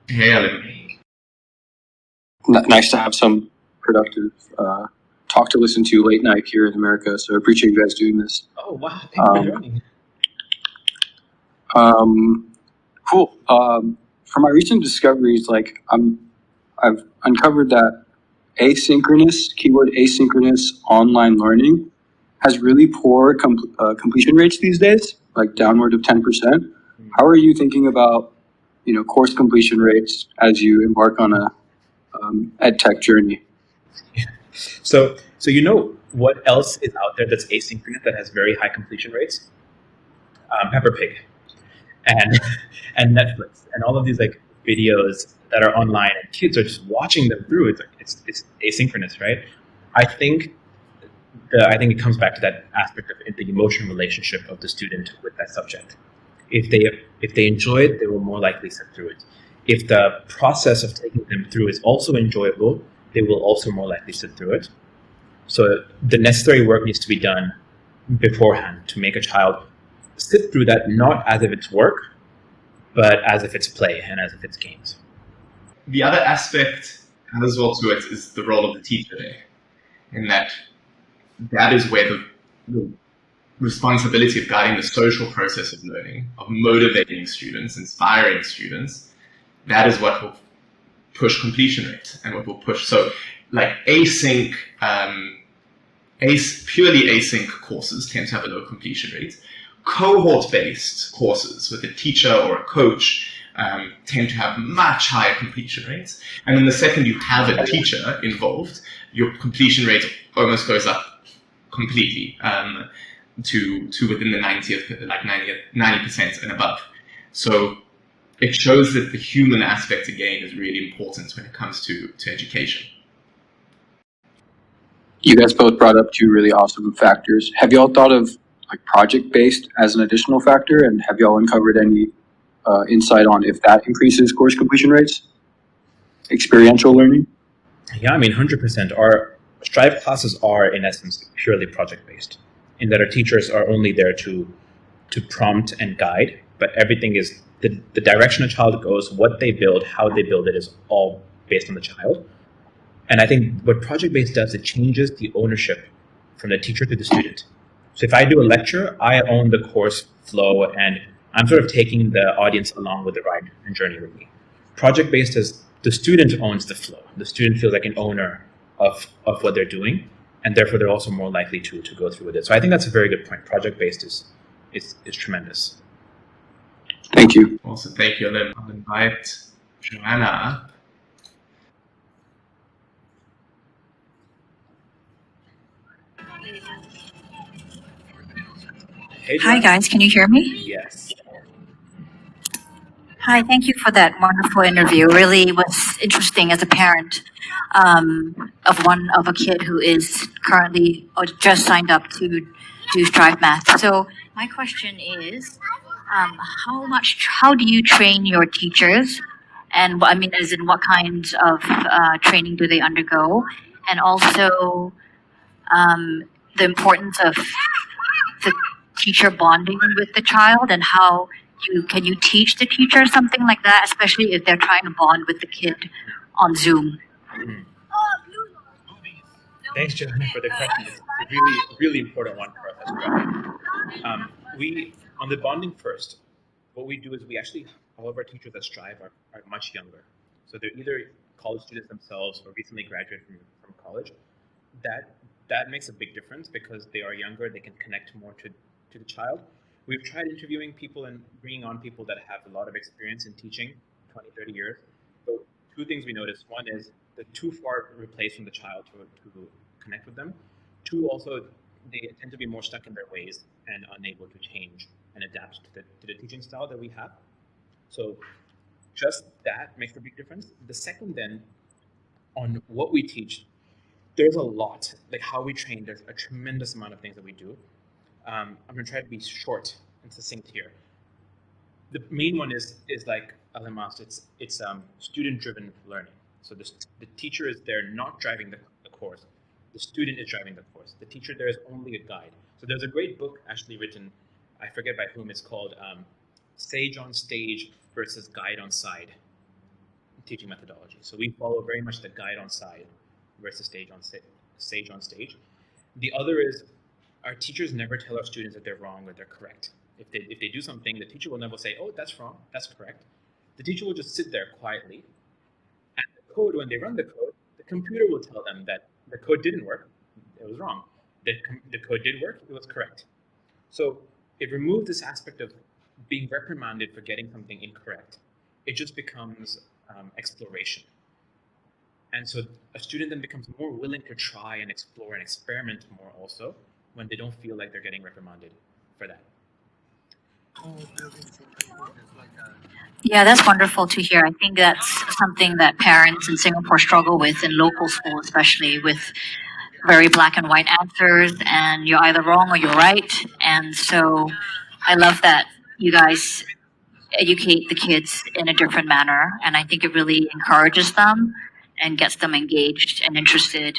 Hey, Alan. Nice to have some productive talk to listen to late night here in America. So I appreciate you guys doing this. Oh wow! Thank you for joining. Cool. For my recent discoveries, like I've uncovered that keyword asynchronous online learning has really poor completion rates these days, like downward of 10%. How are you thinking about, course completion rates as you embark on a ed tech journey? So what else is out there that's asynchronous that has very high completion rates? Peppa Pig, and Netflix, and all of these like videos that are online, and kids are just watching them through. It's asynchronous, right? I think it comes back to that aspect of the emotional relationship of the student with that subject. If they enjoy it, they will more likely sit through it. If the process of taking them through is also enjoyable, they will also more likely sit through it. So the necessary work needs to be done beforehand to make a child sit through that, not as if it's work, but as if it's play and as if it's games. The other aspect as well to it is the role of the teacher there, in that is where the responsibility of guiding the social process of learning, of motivating students, inspiring students, that is what will push completion rate and what will push. So like purely async courses tend to have a low completion rate. Cohort-based courses with a teacher or a coach tend to have much higher completion rates. And then the second you have a teacher involved, your completion rate almost goes up completely to within the 90% and above. So it shows that the human aspect again is really important when it comes to education. You guys both brought up two really awesome factors. Have y'all thought of like project-based as an additional factor, and have y'all uncovered any insight on if that increases course completion rates? Experiential learning? Yeah, I mean, 100%. Our Strive classes are, in essence, purely project-based, in that our teachers are only there to prompt and guide, but everything is the direction a child goes, what they build, how they build it is all based on the child. And I think what project-based does, it changes the ownership from the teacher to the student. So if I do a lecture, I own the course flow, and I'm sort of taking the audience along with the ride and journey with me. Project-based is the student owns the flow. The student feels like an owner of what they're doing, and therefore they're also more likely to go through with it. So I think that's a very good point. Project-based is tremendous. Thank you. Also, thank you. I'll invite Joanna up. Hey, Hi guys, can you hear me? Yes. Hi, thank you for that wonderful interview. Really was interesting as a parent of a kid who is currently or just signed up to do Strive Math. So my question is, how do you train your teachers? And I mean, as in what kinds of training do they undergo? And also the importance of the teacher bonding with the child, and how can you teach the teacher something like that, especially if they're trying to bond with the kid on Zoom? Thanks, Joanna, for the question. It's a really, really important one for us as well. We, on the bonding first, what we do is all of our teachers that Strive are much younger. So they're either college students themselves or recently graduated from college. That makes a big difference because they are younger, they can connect more to the child. We've tried interviewing people and bringing on people that have a lot of experience in teaching, 20, 30 years. So two things we noticed. One is they're too far replaced from the child to connect with them. Two, also, they tend to be more stuck in their ways and unable to change and adapt to the teaching style that we have. So just that makes a big difference. The second then, on what we teach, there's a lot, like how we train, there's a tremendous amount of things that we do. I'm going to try to be short and succinct here. The main one is like Alim asked, it's student-driven learning. So the teacher is there not driving the course. The student is driving the course. The teacher there is only a guide. So there's a great book actually written, I forget by whom, it's called Sage on Stage versus Guide on Side teaching methodology. So we follow very much the guide on side versus sage on stage. The other is our teachers never tell our students that they're wrong or they're correct. If they do something, the teacher will never say, "Oh, that's wrong, that's correct." The teacher will just sit there quietly, and the code, when they run the code, the computer will tell them that the code didn't work, it was wrong. The code did work, it was correct. So it removes this aspect of being reprimanded for getting something incorrect. It just becomes exploration. And so a student then becomes more willing to try and explore and experiment more also when they don't feel like they're getting reprimanded for that. Yeah, that's wonderful to hear. I think that's something that parents in Singapore struggle with in local school, especially with very black and white answers, and you're either wrong or you're right. And so I love that you guys educate the kids in a different manner, and I think it really encourages them and gets them engaged and interested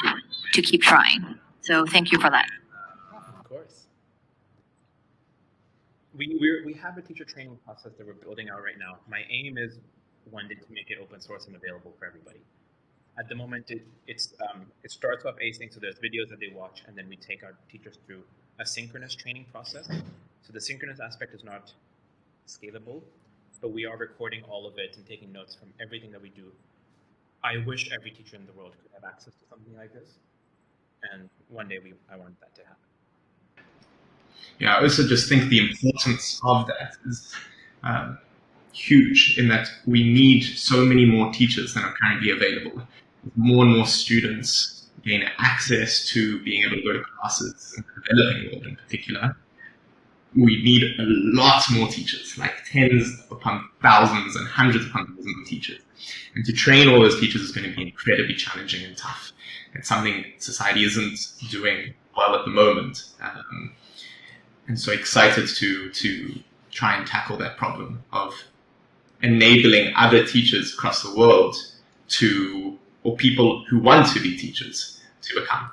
to keep trying. So thank you for that. Of course. We have a teacher training process that we're building out right now. My aim is one day to make it open source and available for everybody. At the moment, it starts off async, so there's videos that they watch, and then we take our teachers through a synchronous training process. So the synchronous aspect is not scalable, but we are recording all of it and taking notes from everything that we do. I wish every teacher in the world could have access to something like this, and one day I want that to happen. Yeah, I also just think the importance of that is huge, in that we need so many more teachers than are currently available. More and more students gain access to being able to go to classes in the developing world in particular. we need a lot more teachers, like tens upon thousands and hundreds upon thousands of teachers. And to train all those teachers is going to be incredibly challenging and tough. It's something society isn't doing well at the moment. And so excited to try and tackle that problem of enabling other teachers across the world or people who want to be teachers to become.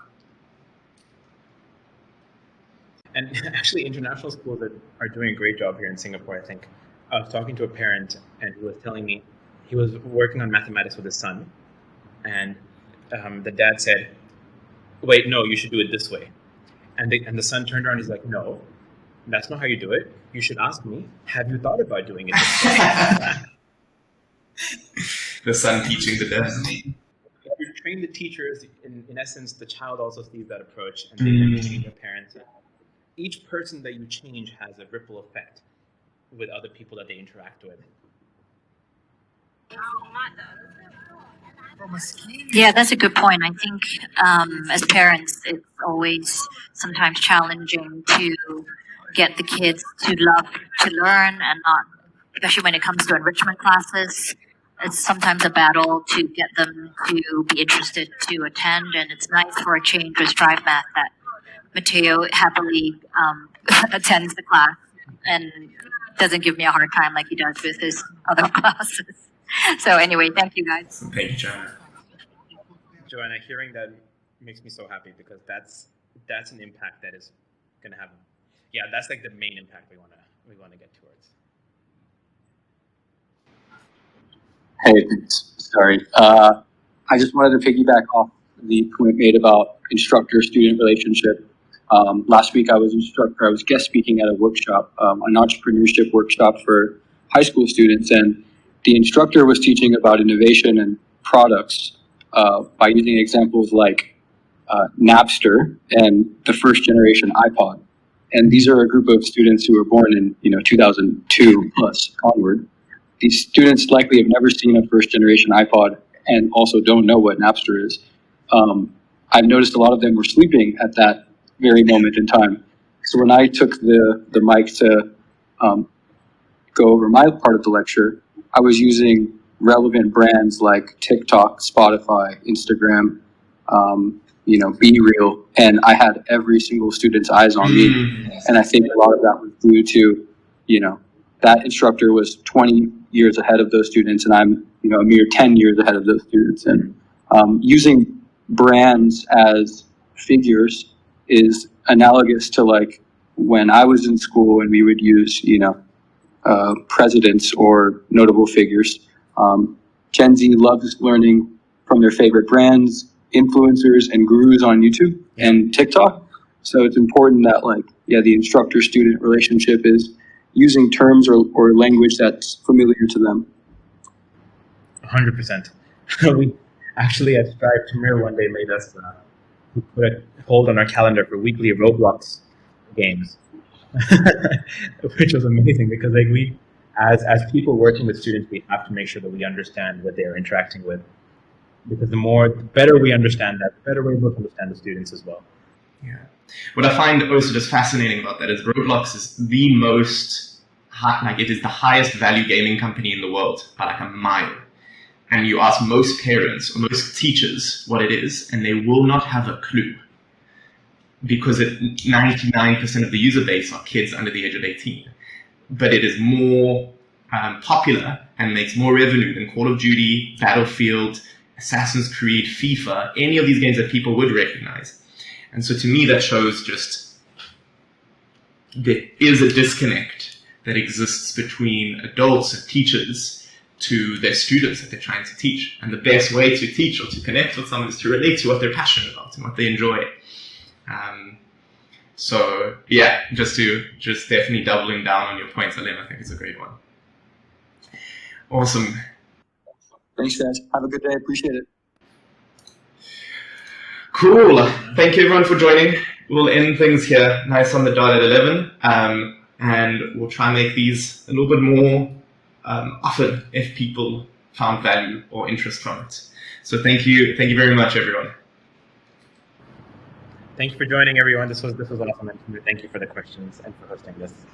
And actually, international schools are doing a great job here in Singapore, I think. I was talking to a parent, and he was telling me he was working on mathematics with his son, and the dad said, "Wait, no, you should do it this way." And the son turned around, he's like, "No, that's not how you do it. You should ask me, have you thought about doing it this way?" The son teaching the dad. You train the teachers, in essence, the child also sees that approach, and they can change their parents. Each person that you change has a ripple effect with other people that they interact with. Yeah, that's a good point. I think as parents, it's always sometimes challenging to get the kids to love to learn and not, especially when it comes to enrichment classes. It's sometimes a battle to get them to be interested to attend, and it's nice for a change with Strive Math that Matteo happily attends the class and doesn't give me a hard time like he does with his other classes. So anyway, thank you guys. Thank you, Joanna. Joanna, hearing that makes me so happy, because that's an impact that is going to have. Yeah, that's like the main impact we want to get towards. Hey, sorry. I just wanted to piggyback off the point made about instructor-student relationship. Last week I was guest speaking at a workshop, an entrepreneurship workshop for high school students, and the instructor was teaching about innovation and products by using examples like Napster and the first generation iPod. And these are a group of students who were born in 2002 plus onward. These students likely have never seen a first generation iPod and also don't know what Napster is. I've noticed a lot of them were sleeping at that very moment in time. So when I took the mic to go over my part of the lecture, I was using relevant brands like TikTok, Spotify, Instagram, Be Real, and I had every single student's eyes on me. And I think a lot of that was due to, that instructor was 20 years ahead of those students, and I'm, a mere 10 years ahead of those students. And using brands as figures is analogous to like when I was in school and we would use, presidents or notable figures. Gen Z loves learning from their favorite brands, influencers, and gurus on YouTube and TikTok. So it's important that the instructor-student relationship is using terms or language that's familiar to them. 100%. We actually at Strive Tamir one day made us put a hold on our calendar for weekly Roblox games, which was amazing, because we, as people working with students, we have to make sure that we understand what they're interacting with, because the better we understand that, the better we're able to understand the students as well. Yeah. What I find also just fascinating about that is Roblox is the most, it is the highest value gaming company in the world by like a mile. And you ask most parents or most teachers what it is, and they will not have a clue, because 99% of the user base are kids under the age of 18. But it is more popular and makes more revenue than Call of Duty, Battlefield, Assassin's Creed, FIFA, any of these games that people would recognize. And so to me, that shows just there is a disconnect that exists between adults and teachers to their students that they're trying to teach. And the best way to teach or to connect with someone is to relate to what they're passionate about and what they enjoy. So yeah, just definitely doubling down on your points, Alim, I think it's a great one. Awesome. Thanks, guys. Have a good day. Appreciate it. Cool. Thank you everyone for joining. We'll end things here nice on the dot at 11. And we'll try and make these a little bit more often if people found value or interest from it. So thank you very much, everyone. Thank you for joining, everyone. This was awesome, and thank you for the questions and for hosting this.